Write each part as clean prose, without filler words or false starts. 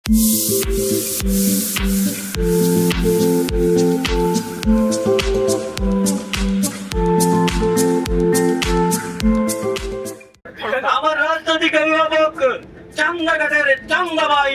আমার রাজনৈতিক অভিভাবক চাঙ্গাঘাটের চাঙ্গাবাই।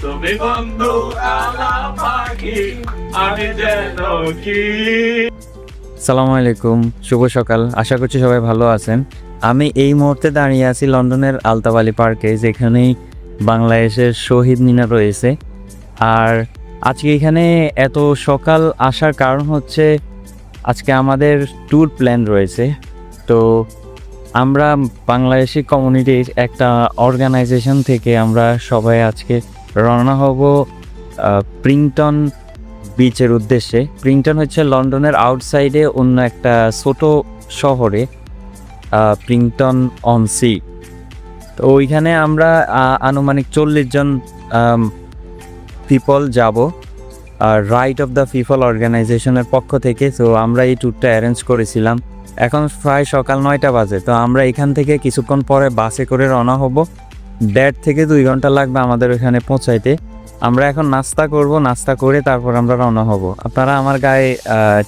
তুমি বন্ধু কালা পাখি, আমি যেন কি। আসসালামু আলাইকুম, শুভ সকাল। আশা করছি সবাই ভালো আছেন। আমি এই মুহূর্তে দাঁড়িয়ে আছি লন্ডনের আলতাবালি পার্কে, যেখানেই বাংলাদেশের শহীদ মিনার রয়েছে। আর আজকে এখানে এত সকাল আসার কারণ হচ্ছে আজকে আমাদের ট্যুর প্ল্যান রয়েছে। তো আমরা বাংলাদেশি কমিউনিটির একটা অর্গানাইজেশন থেকে আমরা সবাই আজকে রওনা হব প্রিংটন বিচের উদ্দেশ্যে। প্রিংটন হচ্ছে লন্ডনের আউটসাইডে অন্য একটা ছোট শহরে, প্রিংটন অন সি। তো ওইখানে আমরা আনুমানিক 40 জন পিপল যাব রাইট অফ দ্য পিপল অর্গানাইজেশনের পক্ষ থেকে। তো আমরা এই ট্যুরটা অ্যারেঞ্জ করেছিলাম। এখন প্রায় সকাল 9টা বাজে। তো আমরা এখান থেকে কিছুক্ষণ পরে বাসে করে রওনা হব। 1.5 থেকে 2 ঘন্টা লাগবে আমাদের ওখানে পৌঁছাইতে। আমরা এখন নাস্তা করব, নাস্তা করে তারপর আমরা রওনা হব। আপনারা আমার গায়ে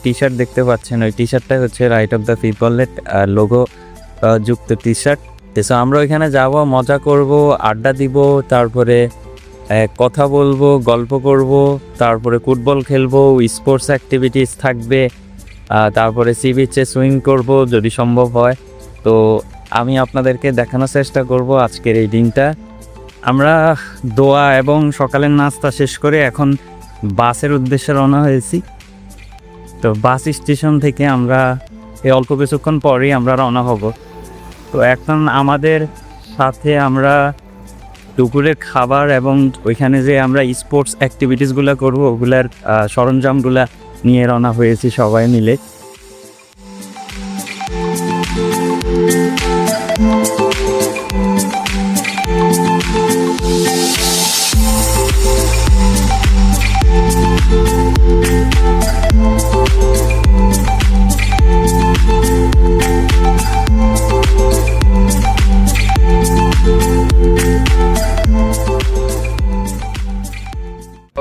টি শার্ট দেখতে পাচ্ছেন, ওই টি শার্টটাই হচ্ছে রাইট অফ দ্য পিপলের লোগো যুক্ত টি শার্ট। তো আমরা ওইখানে যাব, মজা করব, আড্ডা দিব, তারপরে কথা বলবো, গল্প করব, তারপরে ফুটবল খেলবো, স্পোর্টস অ্যাক্টিভিটিস থাকবে, তারপরে সি বিচে সুইং করব যদি সম্ভব হয়। তো আমি আপনাদেরকে দেখানোর চেষ্টা করব আজকের এই দিনটা। আমরা দোয়া এবং সকালের নাস্তা শেষ করে এখন বাসের উদ্দেশ্যে রওনা হয়েছি। তো বাস স্টেশন থেকে আমরা এই অল্প কিছুক্ষণ পরেই আমরা রওনা হব। তো এখন আমাদের সাথে আমরা দুপুরের খাবার এবং ওইখানে যে আমরা স্পোর্টস অ্যাক্টিভিটিসগুলো করব ওগুলার সরঞ্জামগুলো নিয়ে রওনা হয়েছি সবাই মিলে।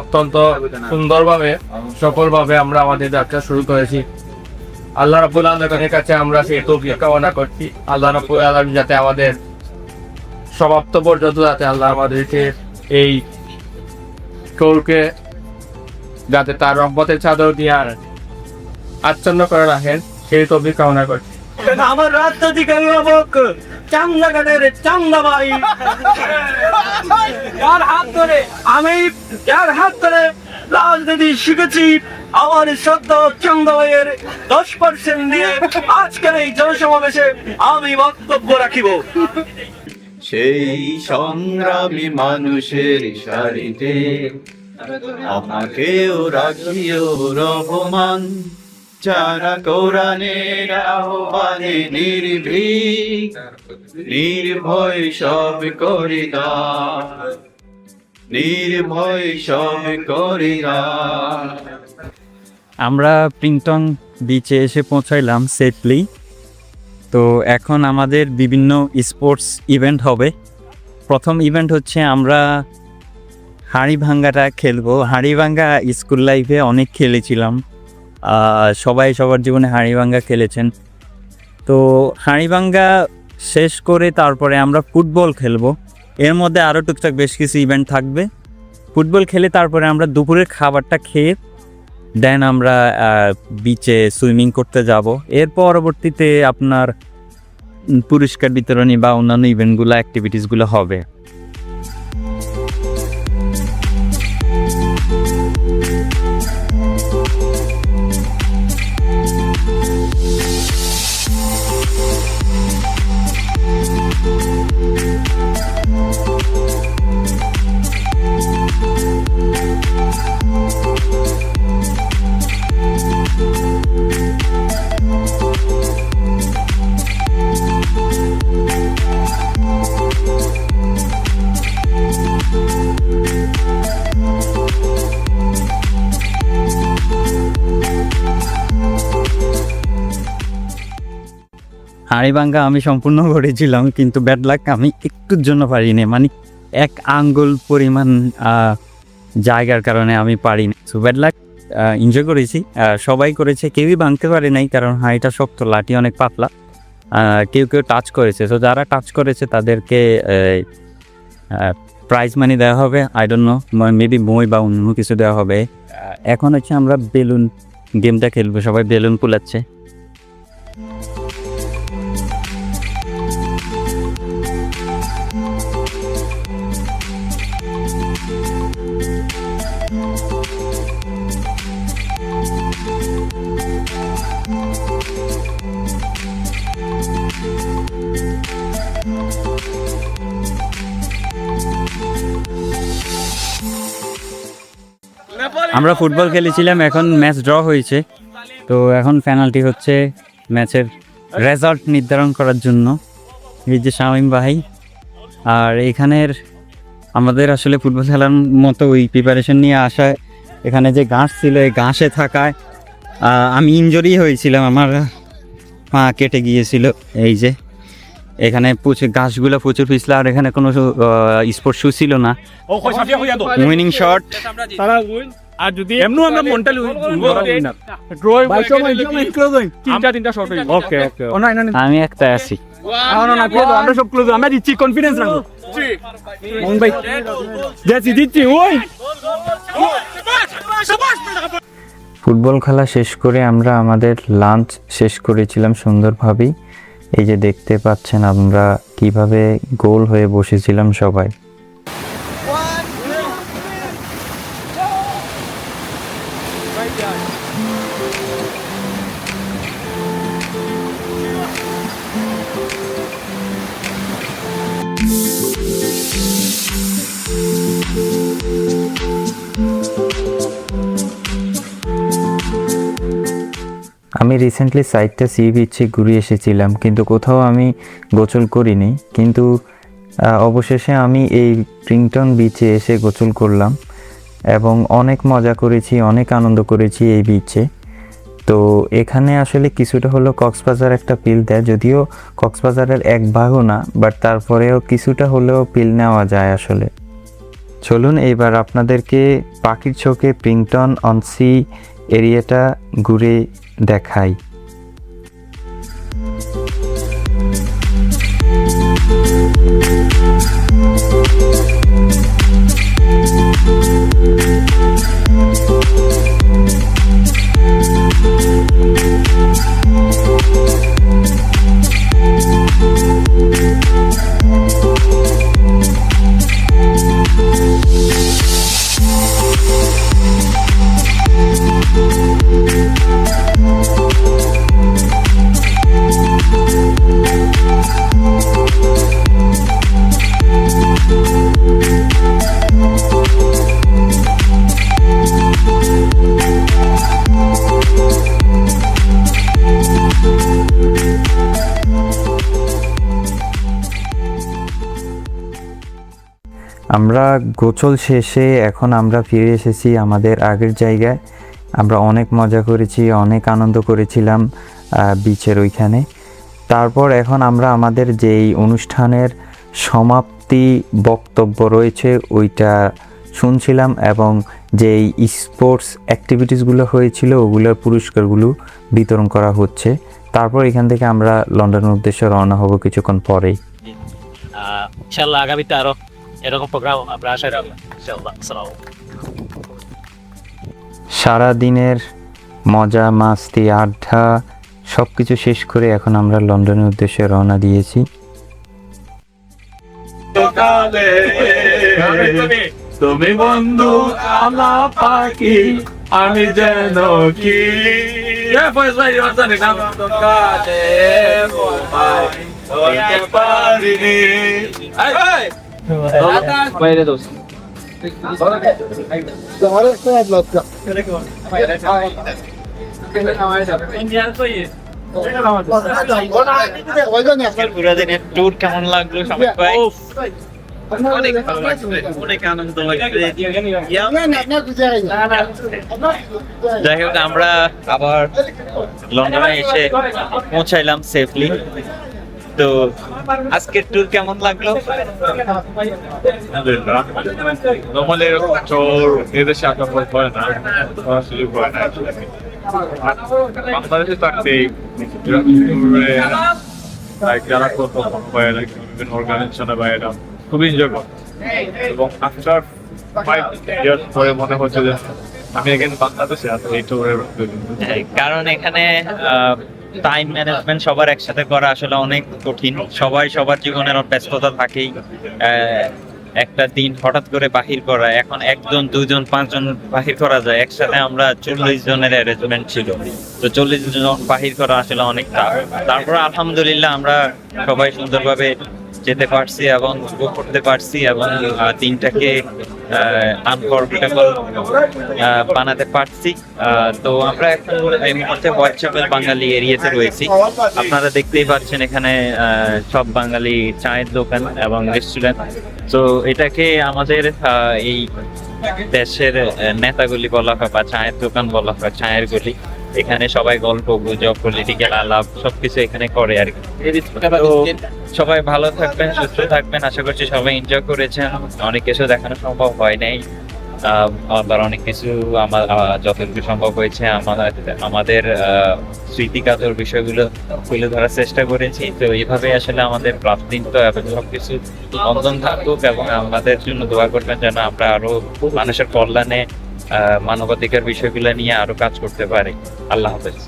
অত্যন্ত সুন্দরভাবে সফলভাবে আমরা আমাদের যাত্রা শুরু করেছি। আল্লাহ রাব্বুল আলামিনের কাছে আমরা সেই তৌফিক কামনা করছি। আল্লাহ রাব্বুল আলামিন যাতে আমাদের সমাপ্ত পর্যন্ত যাতে আল্লাহ আমাদেরকে এই ট্যুরকে যাতে তার রহমতের চাদর দিয়ে আর আচ্ছন্ন করে রাখেন সেই তৌফিক কামনা করছি। আমার রাজনৈতিক অভিভাবক চাঙ্গাঘাটের চাঙ্গাবাই, যার হাত ধরে রাজনীতি শিখেছি, আমার সদ্য চাঙ্গাবাইয়ের 10% দিয়ে আজকের এই জনসমাবেশে আমি বক্তব্য রাখিব। সেই সংগ্রামী মানুষের সারিতে আমাকেও রাখিও রহমান, যারা কোরআনের আহ্বানে নির্ভীক নির্ভয় সব করি দান, নির্ভয় সব করি দান। আমরা প্রিংটন বিচে এসে পৌঁছাইলাম সেফলি। তো এখন আমাদের বিভিন্ন স্পোর্টস ইভেন্ট হবে। প্রথম ইভেন্ট হচ্ছে আমরা হাঁড়ি ভাঙ্গাটা খেলবো। হাঁড়ি ভাঙ্গা স্কুল লাইফে অনেক খেলেছিলাম, সবাই সবার জীবনে হাঁড়ি ভাঙ্গা খেলেছেন। তো হাঁড়ি ভাঙ্গা শেষ করে তারপরে আমরা ফুটবল খেলবো। এর মধ্যে আরও টুকটাক বেশ কিছু ইভেন্ট থাকবে। ফুটবল খেলে তারপরে আমরা দুপুরের খাবারটা খেয়ে দেন আমরা বিচে সুইমিং করতে যাব। এর পরবর্তীতে আপনার পুরস্কার বিতরণী বা অন্যান্য ইভেন্টগুলো অ্যাক্টিভিটিসগুলো হবে। হাড়িভাঙ্গা আমি সম্পূর্ণ করেছিলাম, কিন্তু ব্যাড লাক আমি একটুর জন্য পারিনি, মানে এক আঙ্গুল পরিমাণ জায়গার কারণে আমি পারিনি। সো ব্যাড লাক, এনজয় করেছি, সবাই করেছে, কেউই ভাঙতে পারে নাই কারণ হাঁড়িটা শক্ত, লাঠি অনেক পাতলা। কেউ কেউ টাচ করেছে, তো যারা টাচ করেছে তাদেরকে প্রাইজ মানি দেওয়া হবে, আই ডোন্ট নো, মেবি বই বা অন্য কিছু দেওয়া হবে। এখন হচ্ছে আমরা বেলুন গেমটা খেলবো, সবাই বেলুন ফুলাচ্ছে। আমরা ফুটবল খেলেছিলাম, এখন ম্যাচ ড্র হয়েছে, তো এখন পেনাল্টি হচ্ছে ম্যাচের রেজাল্ট নির্ধারণ করার জন্য। এই যে শামীম ভাই, আর এখানের আমাদের আসলে ফুটবল খেলার মতো ওই প্রিপারেশন নিয়ে আসায় এখানে যে ঘাস ছিল, এই ঘাসে থাকায় আমি ইনজুরি হয়েছিলাম, আমার পা কেটে গিয়েছিল। এই যে এখানে প্রচুর ঘাসগুলো প্রচুর পিছলা, আর এখানে কোনো স্পোর্টস শু ছিল না। উইনিং শট, আর যদি এমনও আমরা মন্টালি তিনটা শট হইছে। ওকে ওকে, আমি একটা আছি। আমরা সব ক্লোজ, আমরা দিচ্ছি, কনফিডেন্স রাখো ভাই, দিচ্ছি ওই। ফুটবল খেলা শেষ করে আমরা আমাদের লাঞ্চ শেষ করেছিলাম সুন্দরভাবেই। এই যে দেখতে পাচ্ছেন আমরা কিভাবে গোল হয়ে বসেছিলাম সবাই। আমি রিসেন্টলি সাইটটা সি বিচে ঘুরে এসেছিলাম, কিন্তু কোথাও আমি গোসল করিনি, কিন্তু অবশেষে আমি এই প্রিংটন বিচে এসে গোসল করলাম এবং অনেক মজা করেছি, অনেক আনন্দ করেছি এই বিচে। তো এখানে আসলে কিছুটা হলো কক্সবাজার একটা ফিল দেয়, যদিও কক্সবাজারের এক ভাগও না, বাট তারপরেও কিছুটা হলেও ফিল নেওয়া যায় আসলে। চলুন এবার আপনাদেরকে পাখির চোখে প্রিংটন অন সি এরিয়াটা ঘুরে দেখাই। আমরা গোসল শেষে এখন আমরা ফিরে এসেছি আমাদের আগের জায়গায়। আমরা অনেক মজা করেছি, অনেক আনন্দ করেছিলাম বিচের ওইখানে। তারপর এখন আমরা আমাদের যেই অনুষ্ঠানের সমাপ্তি বক্তব্য রয়েছে ওইটা শুনছিলাম, এবং যেই স্পোর্টস অ্যাক্টিভিটিসগুলো হয়েছিল ওগুলোর পুরস্কারগুলো বিতরণ করা হচ্ছে। তারপর এখান থেকে আমরা লন্ডনের উদ্দেশ্যে রওনা হব কিছুক্ষণ পরেই। ইনশাআল্লাহ আগামীতে আরো এরকম প্রোগ্রাম আমরা আশা রাখি ইনশাআল্লাহ। আসসালামু সারা দিনের মজা মাস্তি আড্ডা সব কিছু শেষ করে এখন আমরা লন্ডনের উদ্দেশ্যে রওনা দিয়েছি। তুমি বন্ধু আমার পাখি, আমি যেন কি বাইরে দোস্ত পুরো দিনের ট্যুর কেমন লাগলো সবাই? অনেক ভালো লাগছে, অনেক আনন্দ লাগছে। যাই হোক, আমরা আবার লন্ডনে এসে পৌঁছাইলাম সেফলি। তো আজকের ট্যুর কেমন লাগলো? নর্মালি এরকম চোর এদেশে আঁকা হয় না, সুযোগ হয় না। বাংলাদেশে থাকতে যারা করতো বিভিন্ন অর্গানাইজেশনের বাইরে খুবই এনজয় করতো, এবং আফটার 5 years পরে মনে হচ্ছে যে আমি এখানে বাংলাদেশে আছি এই ট্যুরের। কারণ এখানে টাইম ম্যানেজমেন্ট সবার একসাথে করা আসলে অনেক কঠিন। সবাই সবার জীবনের ব্যস্ততা থাকেই। একটা দিন হঠাৎ করে বাহির করা, এখন 1 জন 2 জন 5 জন বাহির করা যায়, একসাথে আমরা 40 জনের অ্যারেঞ্জমেন্ট ছিল। তো 40 জন বাহির করা আসলে অনেক টাফ। তারপর আলহামদুলিল্লাহ আমরা সবাই সুন্দরভাবে যেতে পারছি এবং উপভোগ করতে পারছি, এবং দিনটাকে আনফরগেটেবল বানাতে পারছি। তো আমরা এখন এই মুহূর্তে হোয়াইটচ্যাপেল বাঙালি এরিয়াতে রয়েছি। আপনারা দেখতেই পাচ্ছেন এখানে সব বাঙালি চায়ের দোকান এবং রেস্টুরেন্ট। তো এটাকে আমাদের এই দেশের নেতাগুলি বলা হয় বা চায়ের দোকান বলা হয়, চায়ের গলি। এখানে সবাই গল্প গুজব, পলিটিক্যাল আলাপ সবকিছু এখানে করে আর কি। তো সবাই ভালো থাকবেন, সুস্থ থাকবেন। আশা করছি সবাই এনজয় করেছেন। অনেক কিছু দেখানো সম্ভব হয় নাই, আবার অনেক কিছু যতটুকু সম্ভব হয়েছে আমাদের স্মৃতিকাতর বিষয়গুলো তুলে ধরার চেষ্টা করেছি। তো এইভাবে আসলে আমাদের প্রাপ্তিন তো এবং সবকিছু বন্ধন থাকুক, এবং আমাদের জন্য দোয়া করবেন যেন আমরা আরো মানুষের কল্যাণে মানবাধিকার বিষয়গুলো নিয়ে আরো কাজ করতে পারি। আল্লাহ হাফেজ।